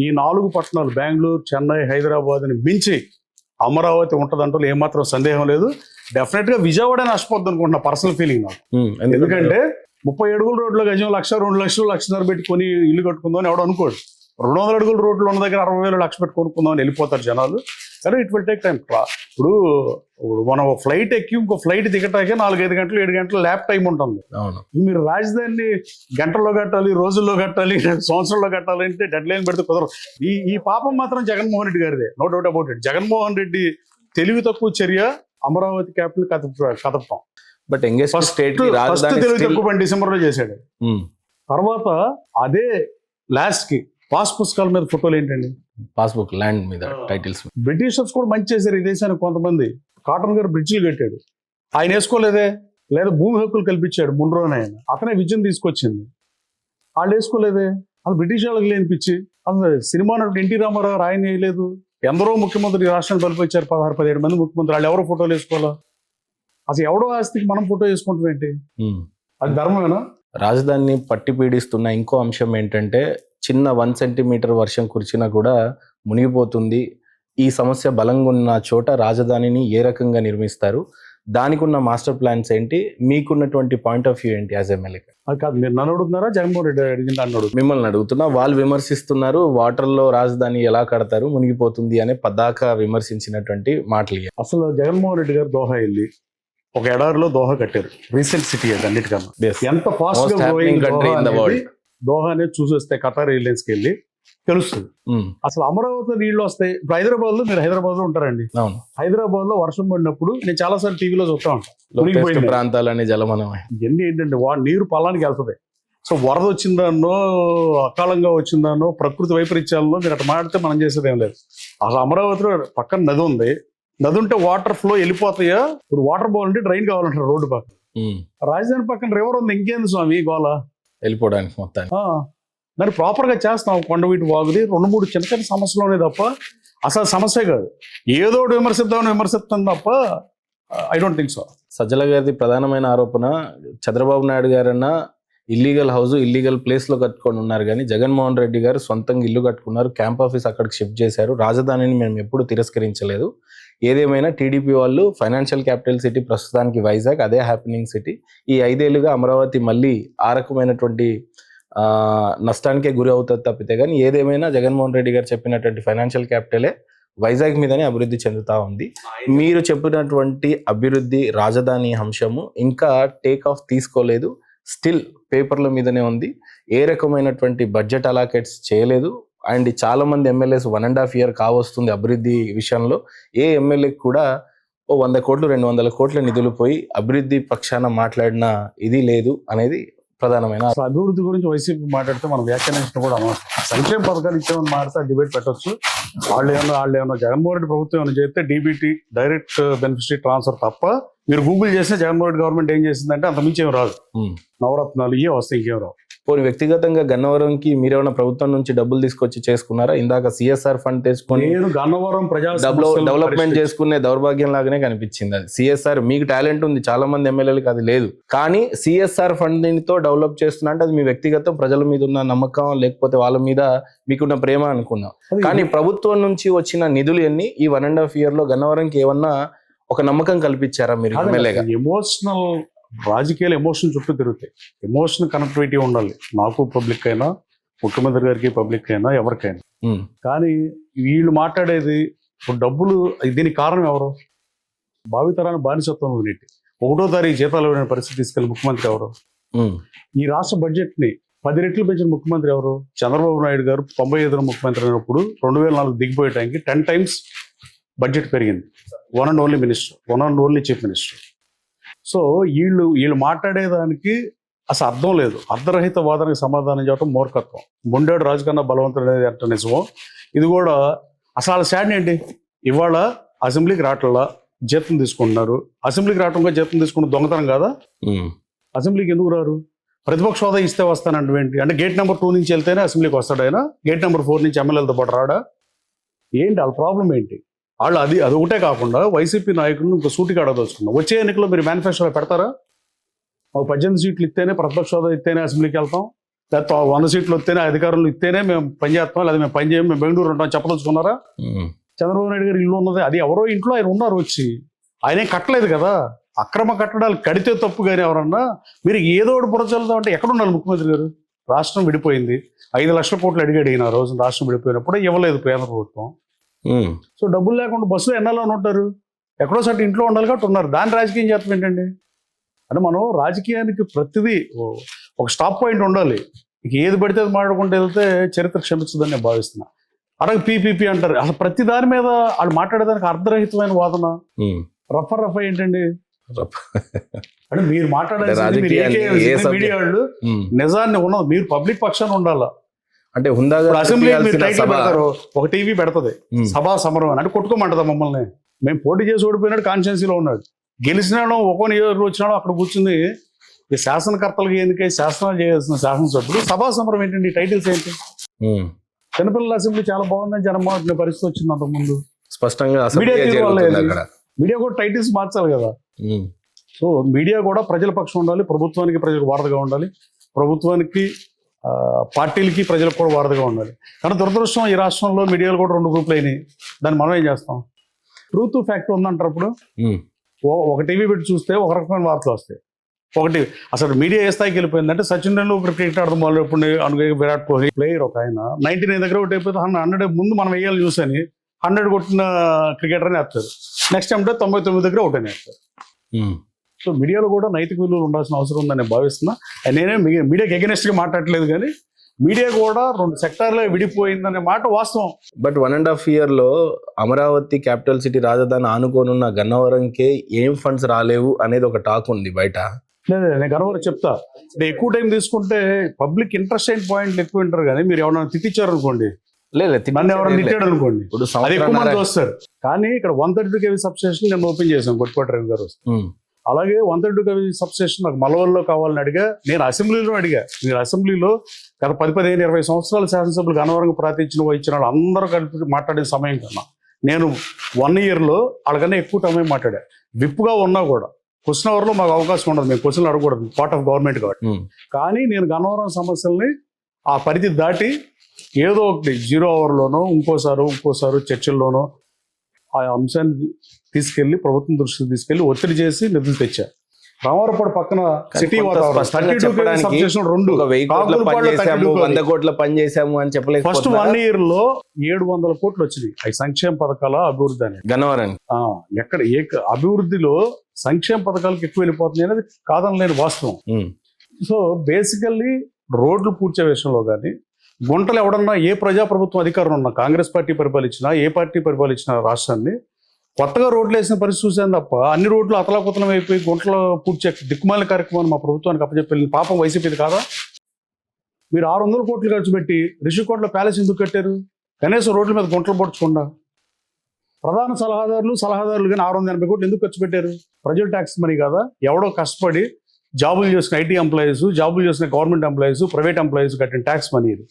ఈ 4 పట్టణాలు బెంగళూరు, చెన్నై, హైదరాబాద్ని మించి అమరావతి ఉంటదంటూ ఏమాత్రం సందేహం లేదు. డెఫినెట్ గా విజయవాడ నష్టపోద్ది అనుకుంటున్నా, పర్సనల్ ఫీలింగ్ నాకు. ఎందుకంటే 30 అడుగుల రోడ్లో గజం 1,00,000, 2,00,000, 1,50,000 పెట్టుకొని ఇల్లు కట్టుకుందాం అని ఎవడు అనుకోడు. 200 అడుగుల రోడ్లు ఉన్న దగ్గర 60,000, 1,00,000 పెట్టి కొనుక్కుందాం అని వెళ్ళిపోతారు జనాలు. కానీ ఇట్ విల్ టేక్ టైం. ఇప్పుడు మనం ఫ్లైట్ ఎక్కి ఇంకో ఫ్లైట్ దిగటాకే 4-5 గంటలు 7 గంటలు ల్యాప్ టైం ఉంటుంది. మీరు రాజధానిని గంటల్లో కట్టాలి, రోజుల్లో కట్టాలి, సంవత్సరంలో కట్టాలి అంటే డెడ్ లైన్ పెడితే కుదరదు. ఈ పాపం మాత్రం జగన్మోహన్ రెడ్డి గారిదే, no doubt about it. Jaganmohan Reddy తెలివి తక్కువ చర్య అమరావతి క్యాపిటల్ కదపటం. బట్ ఫస్ట్ తెలివి తక్కువ డిసెంబర్ లో చేశాడు. తర్వాత అదే లాస్ట్ కి పాస్ పుస్తకాల మీద ఫోటోలు ఏంటండి, పాస్బుక్ ల్యాండ్ మీద టైటిల్స్. బ్రిటిషర్స్ కూడా మంచి చేశారు ఈ దేశానికి. కొంతమంది కాటన్ గారు బ్రిడ్జిలు కట్టాడు, ఆయన వేసుకోలేదే. లేదా భూమి హక్కులు కల్పించాడు మున్రోన్, ఆయన అతనే విజయం తీసుకొచ్చింది. వాళ్ళు వేసుకోలేదే, వాళ్ళు బ్రిటిష్ వాళ్ళకి లేనిపించి. అసలు సినిమా నటుడు ఎన్టీ రామారావు ఆయన వేయలేదు. ఎందరో ముఖ్యమంత్రి రాష్ట్రాన్ని బలిపించారు, 16-17 మంది ముఖ్యమంత్రి. వాళ్ళు ఎవరో ఫోటోలు వేసుకోవాలా? అసలు ఎవడో ఆస్తికి మనం ఫోటో వేసుకుంటాం ఏంటి? అది ధర్మమేనా? రాజధానిని పట్టి పీడిస్తున్న ఇంకో అంశం ఏంటంటే, చిన్న 1 సెంటీమీటర్ వర్షం కురిచినా కూడా మునిగిపోతుంది. ఈ సమస్య బలంగా ఉన్న చోట రాజధానిని ఏ రకంగా నిర్మిస్తారు, దానికి ఉన్న మాస్టర్ ప్లాన్స్ ఏంటి, మీకున్నటువంటి పాయింట్ ఆఫ్ వ్యూ ఏంటి యాజ్ ఎమ్మెల్యే? అది కాదు, మీరు నన్ను అడుగుతున్నారా జగన్మోహన్ రెడ్డి అడిగింది అన్నాడు? మిమ్మల్ని అడుగుతున్నా. వాళ్ళు విమర్శిస్తున్నారు, వాటర్లో రాజధాని ఎలా కడతారు, మునిగిపోతుంది అనే పదాక విమర్శించినటువంటి మాటలు. అసలు జగన్మోహన్ రెడ్డి గారు దోహా వెళ్ళి ఒక ఎడారిలో దోహా కట్టారు. రీసెంట్ సిటీ అది అన్నిటికన్నా. ఎంత ఫాస్ట్ గా దోహా అనేది చూసేస్తే కటార్ ఎయిర్లైన్స్ కి వెళ్ళి తెలుస్తుంది. అసలు అమరావతి నీళ్లు వస్తాయి. ఇప్పుడు హైదరాబాద్ లో, మీరు హైదరాబాద్ లో ఉంటారండి, హైదరాబాద్ లో వర్షం పడినప్పుడు నేను చాలా సార్లు టీవీలో చూస్తా ఉంటాను, ప్రాంతాలని జలమనం ఇవన్నీ ఏంటంటే నీరు పొలానికి వెళ్తుంది. సో వరద వచ్చిందానో, అకాలంగా వచ్చిందానో, ప్రకృతి వైపరీత్యాలలో మీరు అట్లా మాడితే మనం చేసేది ఏం లేదు. అసలు అమరావతిలో పక్కన నది ఉంది, నది ఉంటే వాటర్ ఫ్లో వెళ్ళిపోతాయా? ఇప్పుడు వాటర్ బాగుంటే డ్రైన్ కావాలంటారు రోడ్డు పక్కన. రాజధాని పక్కన రివర్ ఉంది, ఇంకేంది స్వామి గోళ వెళ్ళిపోవడానికి మొత్తాన్ని. దాన్ని ప్రాపర్ గా చేస్తాం. కొండవీటి వాగుది 2-3 చిన్న చిన్న సమస్యలోనే తప్ప అసలు సమస్య కాదు. ఏదో విమర్శిస్తాం తప్ప I don't think so. Sajjala గారిది ప్రధానమైన ఆరోపణ, చంద్రబాబు నాయుడు గారన్నా ఇల్లీగల్ హౌస్ ఇల్లీగల్ ప్లేస్ లో కట్టుకొని ఉన్నారు, కానీ జగన్మోహన్ రెడ్డి గారు సొంతంగా ఇల్లు కట్టుకున్నారు, క్యాంప్ ఆఫీస్ అక్కడికి షిఫ్ట్ చేశారు. రాజధానిని మేము ఎప్పుడు తిరస్కరించలేదు. ఏదేమైనా టీడీపీ వాళ్ళు ఫైనాన్షియల్ క్యాపిటల్ సిటీ, ప్రస్తుతానికి వైజాగ్ అదే హ్యాపెనింగ్ సిటీ. ఈ 5 ఏళ్లుగా అమరావతి మళ్ళీ ఆ రకమైనటువంటి నష్టానికే గురి అవుతుంది తప్పితే, కానీ ఏదేమైనా జగన్మోహన్ రెడ్డి గారు చెప్పినటువంటి ఫైనాన్షియల్ క్యాపిటలే వైజాగ్ మీదనే అభివృద్ధి చెందుతూ ఉంది. మీరు చెప్పినటువంటి అభివృద్ధి రాజధాని అంశము ఇంకా టేక్ ఆఫ్ తీసుకోలేదు, స్టిల్ పేపర్ల మీదనే ఉంది. ఏ రకమైనటువంటి బడ్జెట్ అలాకేట్స్ చేయలేదు. అండ్ చాలా మంది ఎమ్మెల్యేస్ 1.5 year కావస్తుంది అభివృద్ధి విషయంలో. ఏ ఎమ్మెల్యేకి కూడా 100 కోట్లు 200 కోట్ల నిధులు పోయి అభివృద్ధి పక్షాన మాట్లాడిన ఇది లేదు అనేది ప్రధానమైన. అభివృద్ధి గురించి వైసీపీ మాట్లాడితే మనం వ్యాఖ్యానించడం కూడా అనవసరం. సంక్షేమ పథకాలు ఇచ్చామని మాట్లాడితే డిబేట్ పెట్టచ్చు. వాళ్ళు ఏమన్నా జగన్మోహన్ రెడ్డి ప్రభుత్వం ఏమైనా చేస్తే డీబీటీ, డైరెక్ట్ బెనిఫిషరీ ట్రాన్స్ఫర్ తప్ప మీరు గూగుల్ చేస్తే జగన్మోహన్ రెడ్డి గవర్నమెంట్ ఏం చేసిందంటే అంత మించి ఏం రాదు. నవరత్నాలు ఇవే వస్తాయి, ఇంకేం రావు. పోనీ వ్యక్తిగతంగా గన్నవరంకి మీరేమైనా ప్రభుత్వం నుంచి డబ్బులు తీసుకొచ్చి చేసుకున్నారా? ఇందాక సిఎస్ఆర్ ఫండ్ తెచ్చుకొని గన్నవరం డెవలప్మెంట్ చేసుకునే దౌర్భాగ్యం లాగానే కనిపించింది. అది సిఎస్ఆర్ మీకు టాలెంట్ ఉంది, చాలా మంది ఎమ్మెల్యేలకు అది లేదు. కానీ సిఎస్ఆర్ ఫండ్ తో డెవలప్ చేస్తున్నా అంటే అది మీ వ్యక్తిగతం, ప్రజల మీద ఉన్న నమ్మకం, లేకపోతే వాళ్ళ మీద మీకున్న ప్రేమ అనుకున్నాం. కానీ ప్రభుత్వం నుంచి వచ్చిన నిధులు ఎన్ని? ఈ 1.5 year లో గన్నవరంకి ఏమన్నా ఒక నమ్మకం కల్పించారా మీరు ఎమ్మెల్యేగా? ఎమోషనల్ రాజకీయాలు ఎమోషన్ చుట్టూ తిరుగుతాయి. ఎమోషనల్ కనెక్టివిటీ ఉండాలి, నాకు పబ్లిక్ అయినా, ముఖ్యమంత్రి గారికి పబ్లిక్ అయినా, ఎవరికైనా. కానీ వీళ్ళు మాట్లాడేది ఇప్పుడు డబ్బులు. దీనికి కారణం ఎవరు? భావితరాన్ని బానిసత్వం నీటి 1వ తారీఖు జీతాలు ఇవ్వని పరిస్థితి తీసుకెళ్ళి ముఖ్యమంత్రి ఎవరు? ఈ రాష్ట్ర బడ్జెట్ ని 10 రెట్లు పెంచిన ముఖ్యమంత్రి ఎవరు? చంద్రబాబు నాయుడు గారు 95 ముఖ్యమంత్రి అయినప్పుడు 2004 దిగిపోయే టైంకి 10 times బడ్జెట్ పెరిగింది. One and only chief minister. So వీళ్ళు మాట్లాడేదానికి అసలు అర్థం లేదు. అర్ధరహిత వాదనకి సమాధానం చెప్పడం మూర్ఖత్వం. మొండేడు రాజు కన్నా బలవంతుడు అనేది అంటే నిజమో. ఇది కూడా అసలు స్టాండ్ ఏంటి? ఇవాళ అసెంబ్లీకి రావట్లా, జీతం తీసుకుంటున్నారు. అసెంబ్లీకి రావటంగా జీతం తీసుకుంటే దొంగతనం కాదా? అసెంబ్లీకి ఎందుకు రారు? ప్రతిపక్ష హోదా ఇస్తే వస్తానంటే ఏంటి? అంటే గేట్ నెంబర్ 2 నుంచి వెళ్తేనే అసెంబ్లీకి వస్తాడు ఆయన, గేట్ నెంబర్ 4 నుంచి ఎమ్మెల్యేలతో పాటు రాడా? ఏంటి వాళ్ళ ప్రాబ్లం ఏంటి? వాళ్ళు అది ఒకటే కాకుండా వైసీపీ నాయకులను ఇంకో సూటిగా అడగదలుచుకున్నాం. వచ్చే ఎన్నికల్లో మీరు మేనిఫెస్టోలో పెడతారా? 18 సీట్లు ఇస్తేనే, ప్రతిపక్ష హోదా ఇస్తేనే అసెంబ్లీకి వెళ్తాం, లేకపోతే 100 సీట్లు వస్తేనే అధికారులు ఇస్తేనే మేము పని చేస్తాం, లేదా మేము పని చేయం, మేము బెంగళూరు ఉంటాం చెప్పదలుచుకున్నారా? చంద్రబాబు నాయుడు గారు ఇల్లు ఉన్నది అది ఎవరో ఇంట్లో ఆయన ఉన్నారు వచ్చి, ఆయన ఏం కట్టలేదు కదా. అక్రమ కట్టడాలు కడితే తప్పు కానీ ఎవరన్నా మీరు ఏదో ఒకటి బురచల్లుదాం అంటే ఎక్కడ ఉండాలి ముఖ్యమంత్రి గారు? రాష్ట్రం విడిపోయింది, 5 లక్షల కోట్లు అడిగాడు ఈయన రోజు రాష్ట్రం విడిపోయినప్పుడు, ఇవ్వలేదు కేంద్ర ప్రభుత్వం. సో డబ్బులు లేకుండా బస్సులో ఎన్నాళ్ళు ఉంటారు? ఎక్కడో సాటి ఇంట్లో ఉండాలి కాబట్టి ఉన్నారు. దాని రాజకీయం చేస్తాం ఏంటండి? అంటే మనం రాజకీయానికి ప్రతిదీ ఒక స్టాప్ పాయింట్ ఉండాలి. ఇక ఏది పడితే అది మాట్లాడుకుంటూ వెళ్తే చరిత్ర క్షమించదని నేను భావిస్తున్నా. అలాగే పీపీపీ అంటారు, అసలు ప్రతి దాని మీద వాళ్ళు మాట్లాడేదానికి అర్ధరహితమైన వాదన. రఫ్ ఏంటండి అంటే మీరు మాట్లాడాలి మీడియా వాళ్ళు నిజాన్ని ఉన్నది, మీరు పబ్లిక్ పక్షాన్ని ఉండాలా. అంటే హుందాగా అసెంబ్లీ మీరు టైటిల్ పెడతారు, ఒక టీవీ పెడతది సభా సమరం అని, అంటే కొట్టుకోమంటదా మమ్మల్ని? మేము పోటీ చేసి ఓడిపోయినాడు, కాన్స్టిట్యున్సీలో ఉన్నాడు, గెలిచినాడు ఒక్కో నియోజకవర్గం వచ్చినాడు, అక్కడ కూర్చుంది ఈ శాసనకర్తలకు ఎందుకై శాసనాలు చేయాల్సిన శాసనసభ్యులు సభా సమరం ఏంటండి? టైటిల్స్ ఏంటి? చిన్నపిల్లల అసెంబ్లీ చాలా బాగుందని జనం మాట్లాడిన పరిస్థితి వచ్చింది అంతకుముందు. స్పష్టంగా మీడియా కూడా టైటిల్స్ మార్చాలి కదా. సో మీడియా కూడా ప్రజల పక్షం ఉండాలి, ప్రభుత్వానికి ప్రజలకు వారధిగా ఉండాలి, ప్రభుత్వానికి పార్టీలకి ప్రజలకు కూడా వారధిగా ఉండాలి. కానీ దురదృష్టం ఈ రాష్ట్రంలో మీడియాలు కూడా 2 గ్రూపులు అయినాయి. దాన్ని మనం ఏం చేస్తాం? ట్రూత్ ఫ్యాక్ట్ ఉందంటారు. అప్పుడు ఒక టీవీ పెట్టి చూస్తే ఒక రకమైన వార్తలు వస్తాయి. ఒకటి అసలు మీడియా ఏ స్థాయికి వెళ్ళిపోయిందంటే, సచిన్ టెండూల్కర్ క్రికెట్ ఆడడం మొదలు ఎప్పుడు అనుకో, విరాట్ కోహ్లీ ప్లేయర్ ఒక ఆయన 99 దగ్గర ఒకటి అయిపోతే 100 ముందు మనం వేయాలి న్యూస్ అని 100 కొట్టిన క్రికెటర్ అని వేస్తారు. నెక్స్ట్ టైం 99 దగ్గర ఒకటని వేస్తారు. సో మీడియాలో కూడా నైతిక విలువలు ఉండాల్సిన అవసరం ఉందని నేను భావిస్తున్నా. నేనే మీడియాకి ఎగనెస్ట్గా మాట్లాడలేదు, కానీ మీడియా కూడా 2 సెక్టార్లో విడిపోయిందనే మాట వాస్తవం. బట్ 1.5 year లో అమరావతి క్యాపిటల్ సిటీ రాజధాని ఆనుకోనున్న గన్నవరంకే ఏం ఫండ్స్ రాలేవు అనేది ఒక టాక్ ఉంది బయట. నేను గన్నవరం చెప్తా, ఎక్కువ టైం తీసుకుంటే పబ్లిక్ ఇంట్రెస్ట్ అయిన పాయింట్లు ఎక్కువ ఉంటారు. కానీ మీరు ఎవరైనా తిట్టించారు అనుకోండి, నన్ను ఎవరైనా తిట్టాడు అనుకోండి, అది ఎక్కువ మంది వస్తారు. కానీ ఇక్కడ 132 kV సబ్స్టేషన్ నేను ఓపెన్ చేశాను, కొట్టుకోట రవి గారు వస్తే. అలాగే 132 kV సబ్స్టేషన్ నాకు మలవల్లో కావాలని అడిగా, నేను అసెంబ్లీలో అడిగా. మీరు అసెంబ్లీలో గత 10, 15, 20 సంవత్సరాల శాసనసభ్యులు గన్నవరం ప్రాతినిధ్యం వహించిన వాళ్ళు అందరూ కలిపి మాట్లాడిన సమయం కన్నా నేను 1 year లో వాళ్ళకన్నా ఎక్కువ సమయం మాట్లాడా. విప్పుగా ఉన్నా కూడా క్వశ్చన్ అవర్లో మాకు అవకాశం ఉండదు, మేము క్వశ్చన్లు అడగకూడదు, పార్ట్ ఆఫ్ గవర్నమెంట్ కాబట్టి. కానీ నేను గన్నవరం సమస్యల్ని ఆ పరిధి దాటి ఏదో ఒకటి 0 hourలోనో ఇంకోసారి చర్చల్లోనో ఆ అంశాన్ని తీసుకెళ్లి ప్రభుత్వం దృష్టికి తీసుకెళ్లి ఒత్తిడి చేసి నిధులు తెచ్చా. రామవరపాడు పక్కన సిటీ వాతావరణం 100 కోట్ల పని చేశాము అని చెప్పలేదు. ఫస్ట్ 1 year లో 700 కోట్లు వచ్చినాయి. అవి సంక్షేమ పథకాల అభివృద్ధి అని గన్నవరం. ఎక్కడ ఏ అభివృద్ధిలో సంక్షేమ పథకాలకు ఎక్కువ వెళ్ళిపోతుంది అనేది కాదనలేని వాస్తవం. సో బేసికల్లీ రోడ్లు పూడ్చే విషయంలో కానీ, గుంటలు ఎవడన్నా ఏ ప్రజాప్రభుత్వం అధికారం ఉన్నా, కాంగ్రెస్ పార్టీ పరిపాలించినా ఏ పార్టీ పరిపాలించిన రాష్ట్రాన్ని కొత్తగా రోడ్లు వేసిన పరిస్థితి చూసాను తప్ప, అన్ని రోడ్లు అతలాకుతలం అయిపోయి గుంటలు పూడ్చే దిక్కుమాలిన కార్యక్రమాన్ని మా ప్రభుత్వానికి అప్పచెప్పి పాపం వైసీపీది కాదా? మీరు 600 కోట్లు ఖర్చు పెట్టి రిషికోటలో ప్యాలెస్ ఎందుకు కట్టారు? కనీసం రోడ్ల మీద గుంటలు పొడుచుకుండా. ప్రధాన సలహాదారులు కానీ 680 కోట్లు ఎందుకు ఖర్చు పెట్టారు? ప్రజల ట్యాక్స్ మనీ కదా. ఎవడో కష్టపడి జాబులు చేసిన ఐటీ ఎంప్లాయీస్, జాబులు చేసిన గవర్నమెంట్ ఎంప్లాయీస్, ప్రైవేట్ ఎంప్లాయీస్ కట్టిన ట్యాక్స్ మనీ ఇది.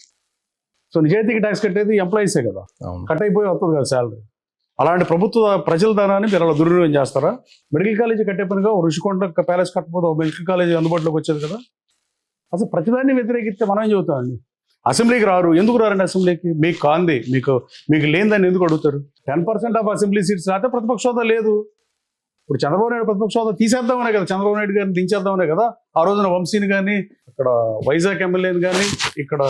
సో నిజాయితీకి ట్యాక్స్ కట్టేది ఎంప్లాయీసే కదా, కట్ అయిపోయి వస్తుంది కదా శాలరీ. అలాంటి ప్రభుత్వ ప్రజల ధనాన్ని మీరు అలా దుర్వినియోగం చేస్తారా? మెడికల్ కాలేజీ కట్టే పనిగా రుషికొండ ప్యాలెస్ కట్టకపోతే ఒక మెడికల్ కాలేజీ అందుబాటులోకి వచ్చేది కదా. అసలు ప్రతిదాన్ని వ్యతిరేకిస్తే మనం ఏం చెబుతామండి? అసెంబ్లీకి రారు, ఎందుకు రారండి అసెంబ్లీకి? మీకు కాంది, మీకు లేదని ఎందుకు అడుగుతారు? 10% ఆఫ్ అసెంబ్లీ సీట్స్ రాస్తే ప్రతిపక్ష హోదా లేదు. ఇప్పుడు చంద్రబాబు నాయుడు ప్రతిపక్ష హోదా తీసేద్దామనే కదా, చంద్రబాబు నాయుడు గారిని దించేద్దామనే కదా ఆ రోజున వంశీని కానీ, ఇక్కడ వైజాగ్ ఎమ్మెల్యేని కానీ, ఇక్కడ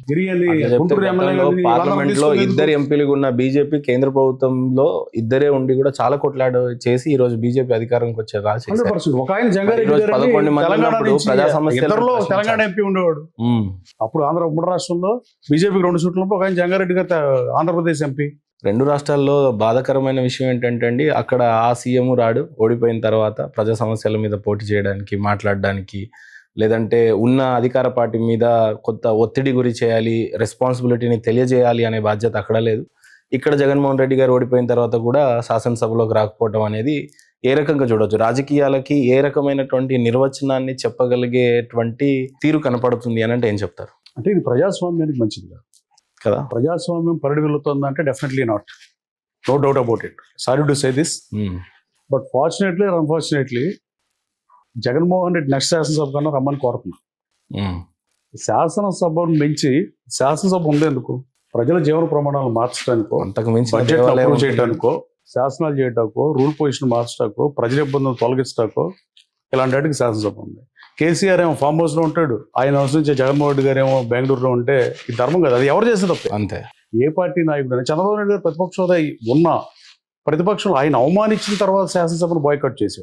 గిరిని గుంటూరు ఎమ్మెల్యే పార్లమెంట్ లో 2 ఎంపీలు ఉన్న బీజేపీ కేంద్ర ప్రభుత్వంలో 2 ఉండి కూడా చాలా కొట్లాట చేసి ఈ రోజు బీజేపీ అధికారంకి వచ్చే రాసి 100%. ఒక ఆయన జంగారెడ్డి తెలంగాణ ఎంపీ ఉండేవాడు. అప్పుడు ఆంధ్ర ఉమ్మడి రాష్ట్రంలో బీజేపీకి 2 సీట్లు ఉన్నప్పుడు ఒక ఆయన జంగారెడ్డి గారు ఆంధ్రప్రదేశ్ ఎంపీ. 2 రాష్ట్రాల్లో బాధాకరమైన విషయం ఏంటంటే అండి, అక్కడ ఆ సీఎం రాడు, ఓడిపోయిన తర్వాత ప్రజా సమస్యల మీద పోటీ చేయడానికి, మాట్లాడడానికి, లేదంటే ఉన్న అధికార పార్టీ మీద కొత్త ఒత్తిడి గురి చేయాలి, రెస్పాన్సిబిలిటీని తెలియజేయాలి అనే బాధ్యత అక్కడ లేదు. ఇక్కడ జగన్మోహన్ రెడ్డి గారు ఓడిపోయిన తర్వాత కూడా శాసనసభలోకి రాకపోవడం అనేది ఏ రకంగా చూడవచ్చు? రాజకీయాలకి ఏ రకమైనటువంటి నిర్వచనాన్ని చెప్పగలిగేటువంటి తీరు కనపడుతుంది అని అంటే ఏం చెప్తారు? అంటే ఇది ప్రజాస్వామ్యానికి మంచిది కదా. ప్రజాస్వామ్యం పరిడి వెళ్తుందంటే definitely not, no doubt about it. Sorry to say this, but fortunately or unfortunately Jaganmohan Reddy next శాసనసభ కన్నా రమ్మని కోరుతున్నాం. శాసనసభను మించి శాసనసభ ఉండేందుకు ప్రజల జీవన ప్రమాణాలు మార్చడానికో, అంతకు మించి బడ్జెట్ దేవాలయం అప్రూవ్ ఉంటుంది. చేయడానికో, శాసనాలు చేయడానికో, రూల్ పొజిషన్ మార్చడానికో, ప్రజల ఇబ్బందులు తొలగించడానికో ఇలాంటి వాటికి శాసనసభ ఉంది. కేసీఆర్ ఏమో ఫామ్ హౌస్ లో ఉంటాడు, ఆయన అనుసరించే జగన్మోహన్ రెడ్డి గారు ఏమో బెంగళూరులో ఉంటే ఇది ధర్మం కదా. అది ఎవరు చేసే తప్పే. అంతే. ఏ పార్టీ నాయకుడు చంద్రబాబు నాయుడు గారు ప్రతిపక్ష హోదా ఉన్న ప్రతిపక్షంలో ఆయన అవమానించిన తర్వాత శాసనసభను బాయ్కాట్ చేశాడు.